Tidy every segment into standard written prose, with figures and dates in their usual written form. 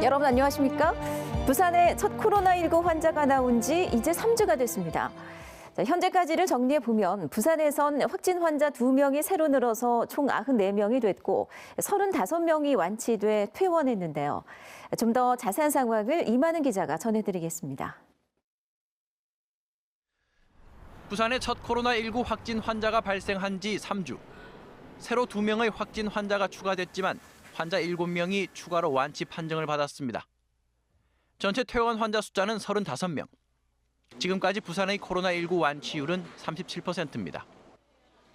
여러분 안녕하십니까? 부산에 첫 코로나19 환자가 나온 지 이제 3주가 됐습니다. 자, 현재까지를 정리해보면 부산에선 확진 환자 2명이 새로 늘어서 총 94명이 됐고 35명이 완치돼 퇴원했는데요. 좀 더 자세한 상황을 이만은 기자가 전해드리겠습니다. 부산에 첫 코로나19 확진 환자가 발생한 지 3주. 새로 2명의 확진 환자가 추가됐지만 환자 7명이 추가로 완치 판정을 받았습니다. 전체 퇴원 환자 숫자는 35명. 지금까지 부산의 코로나19 완치율은 37%입니다.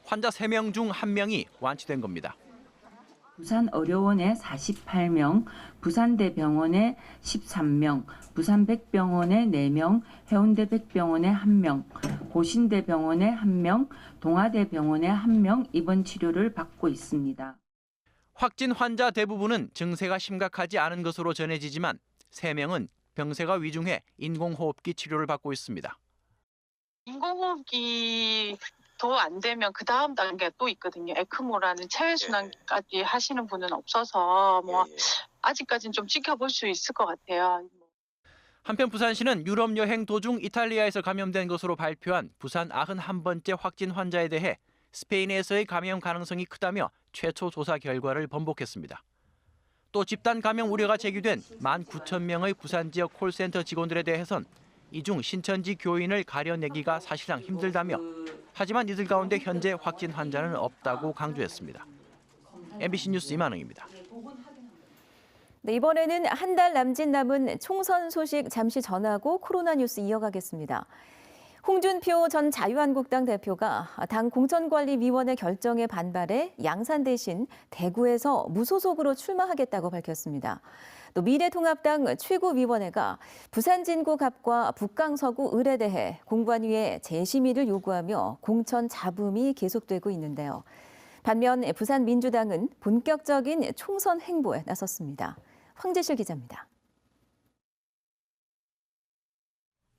환자 3명 중 1명이 완치된 겁니다. 부산의료원에 48명, 부산대병원에 13명, 부산백병원에 4명, 해운대백병원에 1명, 고신대병원에 1명, 동아대병원에 1명 입원 치료를 받고 있습니다. 확진 환자 대부분은 증세가 심각하지 않은 것으로 전해지지만 3명은 병세가 위중해 인공호흡기 치료를 받고 있습니다. 인공호흡기 더 안 되면 그 다음 단계가 또 있거든요. 에크모라는 체외순환까지 하시는 분은 없어서 아직까지는 좀 지켜볼 수 있을 것 같아요. 한편 부산시는 유럽 여행 도중 이탈리아에서 감염된 것으로 발표한 부산 91번째 확진 환자에 대해 스페인에서의 감염 가능성이 크다며 최초 조사 결과를 번복했습니다. 또 집단 감염 우려가 제기된 19,000명의 부산 지역 콜센터 직원들에 대해선 이 중 신천지 교인을 가려내기가 사실상 힘들다며 하지만 이들 가운데 현재 확진 환자는 없다고 강조했습니다. MBC 뉴스 이만흥입니다. 네, 이번에는 한 달 남짓 남은 총선 소식 잠시 전하고 코로나 뉴스 이어가겠습니다. 홍준표 전 자유한국당 대표가 당 공천관리위원회 결정에 반발해 양산 대신 대구에서 무소속으로 출마하겠다고 밝혔습니다. 또 미래통합당 최고위원회가 부산 진구 갑과 북강 서구 을에 대해 공관위에 재심의를 요구하며 공천 잡음이 계속되고 있는데요. 반면 부산 민주당은 본격적인 총선 행보에 나섰습니다. 황재실 기자입니다.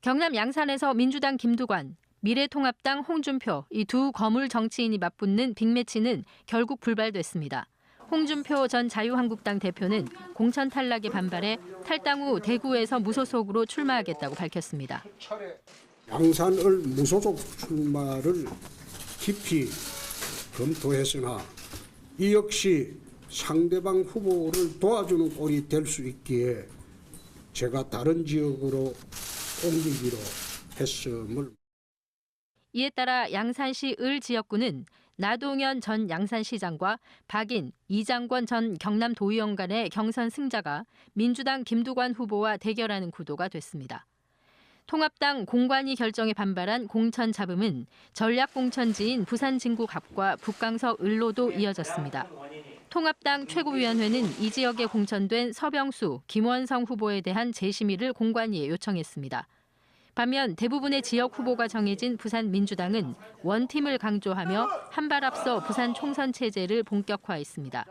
경남 양산에서 민주당 김두관, 미래통합당 홍준표 이 두 거물 정치인이 맞붙는 빅매치는 결국 불발됐습니다. 홍준표 전 자유한국당 대표는 공천 탈락에 반발해 탈당 후 대구에서 무소속으로 출마하겠다고 밝혔습니다. 양산을 무소속 출마를 깊이 검토했으나 이 역시 상대방 후보를 도와주는 꼴이 될 수 있기에 제가 다른 지역으로 옮기기로 했음을. 이에 따라 양산시 을 지역구는 나동현 전 양산시장과 박인, 이장권 전 경남도의원 간의 경선 승자가 민주당 김두관 후보와 대결하는 구도가 됐습니다. 통합당 공관위 결정에 반발한 공천 잡음은 전략공천지인 부산 진구 갑과 북강서 을로도 이어졌습니다. 통합당 최고위원회는 이 지역에 공천된 서병수, 김원성 후보에 대한 재심의를 공관위에 요청했습니다. 반면 대부분의 지역 후보가 정해진 부산 민주당은 원팀을 강조하며 한 발 앞서 부산 총선 체제를 본격화했습니다.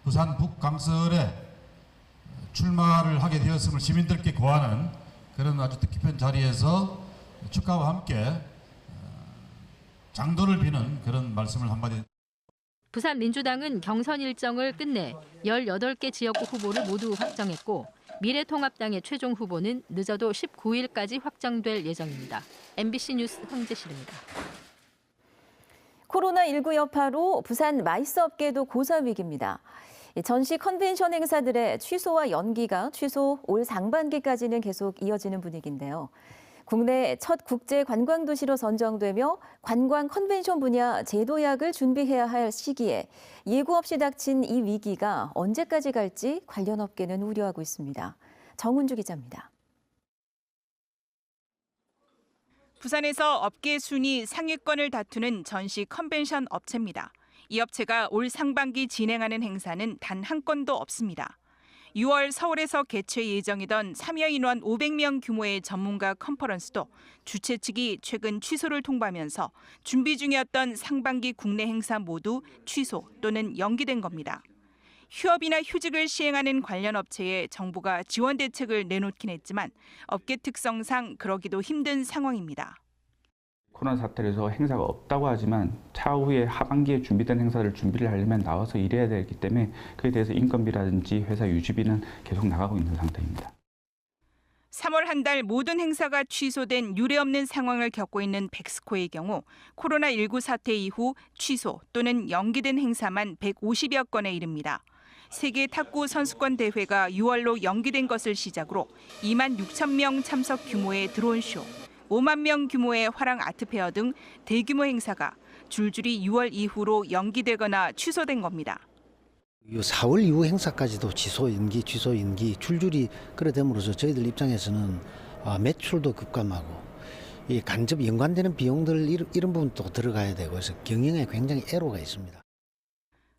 부산 북강설에 출마를 하게 되었음을 시민들께 고하는 그런 아주 뜻깊은 자리에서 축하와 함께 장도를 비는 그런 말씀을 한마디. 부산 민주당은 경선 일정을 끝내 18개 지역구 후보를 모두 확정했고 미래통합당의 최종 후보는 늦어도 19일까지 확정될 예정입니다. MBC 뉴스 황재실입니다. 코로나19 여파로 부산 마이스 업계도 고사 위기입니다. 전시 컨벤션 행사들의 취소와 연기가 최소 올 상반기까지는 계속 이어지는 분위기인데요. 국내 첫 국제 관광 도시로 선정되며 관광 컨벤션 분야 제도약을 준비해야 할 시기에 예고 없이 닥친 이 위기가 언제까지 갈지 관련 업계는 우려하고 있습니다. 정은주 기자입니다. 부산에서 업계 순위 상위권을 다투는 전시 컨벤션 업체입니다. 이 업체가 올 상반기 진행하는 행사는 단 한 건도 없습니다. 6월 서울에서 개최 예정이던 참여 인원 500명 규모의 전문가 컨퍼런스도 주최 측이 최근 취소를 통보하면서 준비 중이었던 상반기 국내 행사 모두 취소 또는 연기된 겁니다. 휴업이나 휴직을 시행하는 관련 업체에 정부가 지원 대책을 내놓긴 했지만 업계 특성상 그러기도 힘든 상황입니다. 코로나 사태로 해서 행사가 없다고 하지만 차후에 하반기에 준비된 행사를 준비를 하려면 나와서 일해야 되기 때문에 그에 대해서 인건비라든지 회사 유지비는 계속 나가고 있는 상태입니다. 3월 한 달 모든 행사가 취소된 유례없는 상황을 겪고 있는 백스코의 경우 코로나19 사태 이후 취소 또는 연기된 행사만 150여 건에 이릅니다. 세계 탁구 선수권 대회가 6월로 연기된 것을 시작으로 2만 6천 명 참석 규모의 드론쇼, 5만 명 규모의 화랑 아트페어 등 대규모 행사가 줄줄이 6월 이후로 연기되거나 취소된 겁니다. 4월 이후 행사까지도 취소 연기 줄줄이 그래 됨으로써 저희들 입장에서는 매출도 급감하고 이 간접 연관되는 비용들 이런 부분도 들어가야 되고 그래서 경영에 굉장히 애로가 있습니다.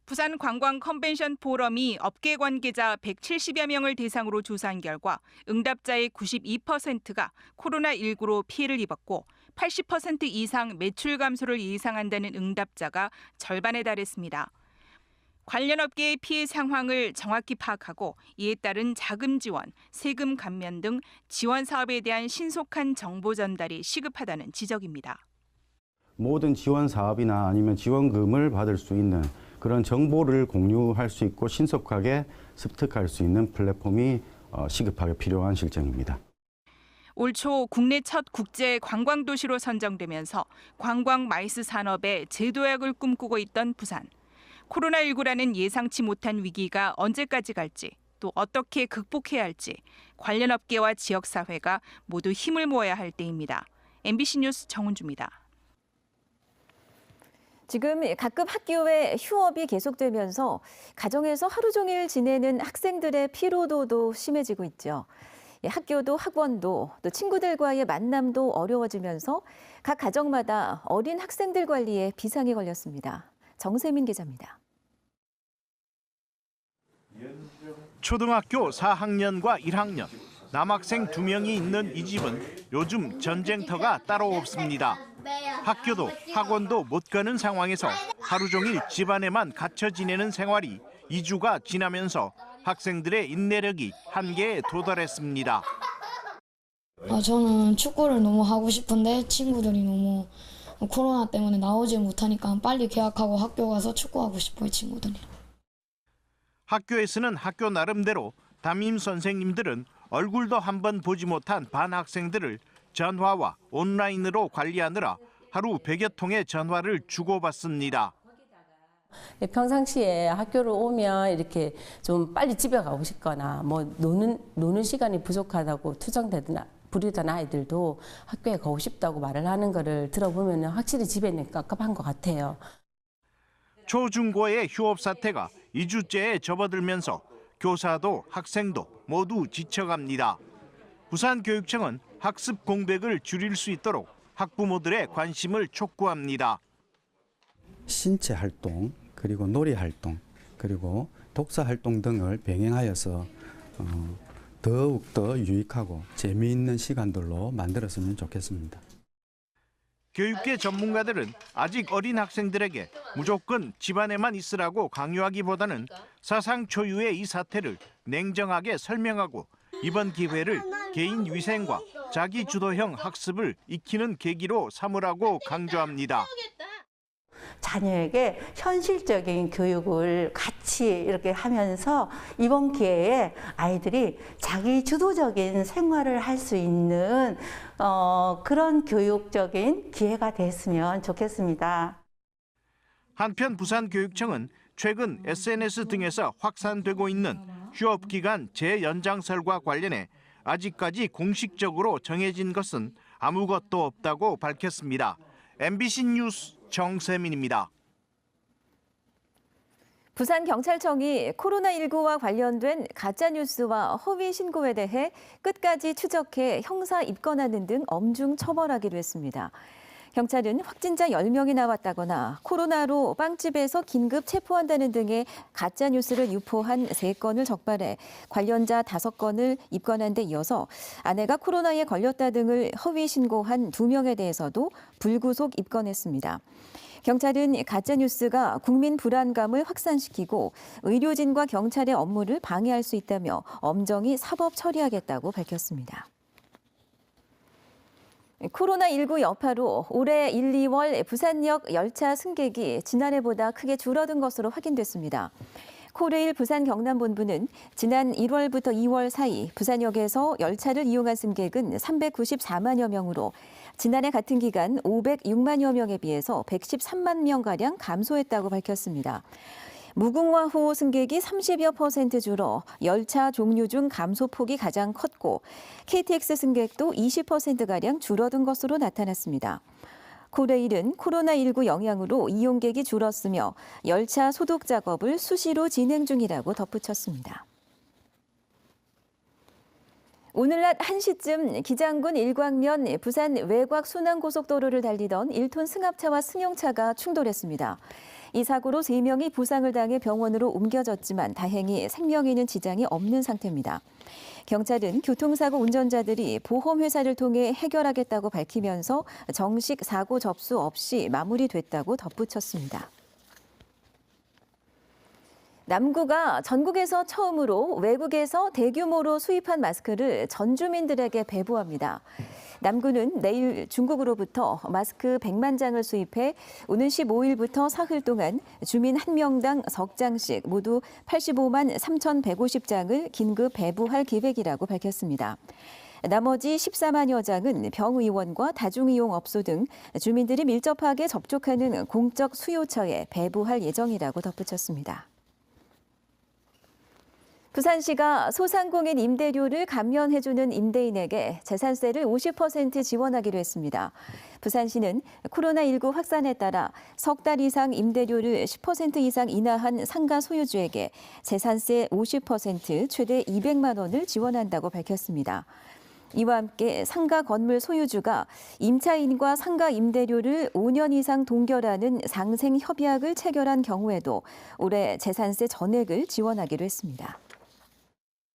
부산 관광 컨벤션 포럼이 업계 관계자 170여 명을 대상으로 조사한 결과 응답자의 92%가 코로나19로 피해를 입었고 80% 이상 매출 감소를 예상한다는 응답자가 절반에 달했습니다. 관련 업계의 피해 상황을 정확히 파악하고 이에 따른 자금 지원, 세금 감면 등 지원 사업에 대한 신속한 정보 전달이 시급하다는 지적입니다. 모든 지원 사업이나 아니면 지원금을 받을 수 있는 그런 정보를 공유할 수 있고 신속하게 습득할 수 있는 플랫폼이 시급하게 필요한 실정입니다. 올 초 국내 첫 국제 관광도시로 선정되면서 관광 마이스 산업의 재도약을 꿈꾸고 있던 부산. 코로나19라는 예상치 못한 위기가 언제까지 갈지 또 어떻게 극복해야 할지 관련 업계와 지역사회가 모두 힘을 모아야 할 때입니다. MBC 뉴스 정은주입니다. 지금 각급 학교의 휴업이 계속되면서 가정에서 하루 종일 지내는 학생들의 피로도도 심해지고 있죠. 학교도 학원도 또 친구들과의 만남도 어려워지면서 각 가정마다 어린 학생들 관리에 비상이 걸렸습니다. 정세민 기자입니다. 초등학교 4학년과 1학년, 남학생 2명이 있는 이 집은 요즘 전쟁터가 따로 없습니다. 학교도 학원도 못 가는 상황에서 하루 종일 집안에만 갇혀 지내는 생활이 2주가 지나면서 학생들의 인내력이 한계에 도달했습니다. 저는 축구를 너무 하고 싶은데 친구들이 너무 코로나 때문에 나오지 못하니까 빨리 개학하고 학교 가서 축구하고 싶어요, 친구들이. 학교에서는 학교 나름대로 담임 선생님들은 얼굴도 한번 보지 못한 반 학생들을 전화와 온라인으로 관리하느라 하루 100여 통의 전화를 주고받습니다. 평상시에 학교를 오면 이렇게 좀 빨리 집에 가고 싶거나 뭐 노는 시간이 부족하다고 투정되거나 부리던 아이들도 학교에 가고 싶다고 말을 하는 거를 들어보면 확실히 집에는 깝깝한 것 같아요. 초중고의 휴업 사태가 2주째에 접어들면서 교사도 학생도 모두 지쳐갑니다. 부산교육청은 학습 공백을 줄일 수 있도록 학부모들의 관심을 촉구합니다. 신체 활동, 그리고 놀이 활동, 그리고 독서 활동 등을 병행하여서 더욱더 유익하고 재미있는 시간들로 만들었으면 좋겠습니다. 교육계 전문가들은 아직 어린 학생들에게 무조건 집안에만 있으라고 강요하기보다는 사상 초유의 이 사태를 냉정하게 설명하고 이번 기회를 개인 위생과 자기 주도형 학습을 익히는 계기로 삼으라고 강조합니다. 자녀에게 현실적인 교육을 같이 이렇게 하면서 이번 기회에 아이들이 자기 주도적인 생활을 할 수 있는 그런 교육적인 기회가 됐으면 좋겠습니다. 한편 부산교육청은 최근 SNS 등에서 확산되고 있는 휴업기간 재연장설과 관련해 아직까지 공식적으로 정해진 것은 아무것도 없다고 밝혔습니다. MBC 뉴스 정세민입니다. 부산경찰청이 코로나19와 관련된 가짜뉴스와 허위 신고에 대해 끝까지 추적해 형사 입건하는 등 엄중 처벌하기로 했습니다. 경찰은 확진자 10명이 나왔다거나 코로나로 빵집에서 긴급 체포한다는 등의 가짜뉴스를 유포한 3건을 적발해 관련자 5건을 입건한 데 이어서 아내가 코로나에 걸렸다 등을 허위 신고한 2명에 대해서도 불구속 입건했습니다. 경찰은 가짜뉴스가 국민 불안감을 확산시키고 의료진과 경찰의 업무를 방해할 수 있다며 엄정히 사법 처리하겠다고 밝혔습니다. 코로나19 여파로 올해 1, 2월 부산역 열차 승객이 지난해보다 크게 줄어든 것으로 확인됐습니다. 코레일 부산 경남본부는 지난 1월부터 2월 사이 부산역에서 열차를 이용한 승객은 394만여 명으로 지난해 같은 기간 506만여 명에 비해서 113만 명가량 감소했다고 밝혔습니다. 무궁화호 승객이 30여% 줄어 열차 종류 중 감소폭이 가장 컸고 KTX 승객도 20%가량 줄어든 것으로 나타났습니다. 코레일은 코로나19 영향으로 이용객이 줄었으며 열차 소독 작업을 수시로 진행 중이라고 덧붙였습니다. 오늘 낮 1시쯤 기장군 일광면 부산 외곽 순환고속도로를 달리던 1톤 승합차와 승용차가 충돌했습니다. 이 사고로 3명이 부상을 당해 병원으로 옮겨졌지만 다행히 생명에는 지장이 없는 상태입니다. 경찰은 교통사고 운전자들이 보험회사를 통해 해결하겠다고 밝히면서 정식 사고 접수 없이 마무리됐다고 덧붙였습니다. 남구가 전국에서 처음으로 외국에서 대규모로 수입한 마스크를 전 주민들에게 배부합니다. 남구는 내일 중국으로부터 마스크 100만 장을 수입해 오는 15일부터 사흘 동안 주민 1명당 석 장씩 모두 85만 3,150장을 긴급 배부할 계획이라고 밝혔습니다. 나머지 14만여 장은 병의원과 다중이용업소 등 주민들이 밀접하게 접촉하는 공적 수요처에 배부할 예정이라고 덧붙였습니다. 부산시가 소상공인 임대료를 감면해주는 임대인에게 재산세를 50% 지원하기로 했습니다. 부산시는 코로나19 확산에 따라 석 달 이상 임대료를 10% 이상 인하한 상가 소유주에게 재산세 50% 최대 200만 원을 지원한다고 밝혔습니다. 이와 함께 상가 건물 소유주가 임차인과 상가 임대료를 5년 이상 동결하는 상생 협약을 체결한 경우에도 올해 재산세 전액을 지원하기로 했습니다.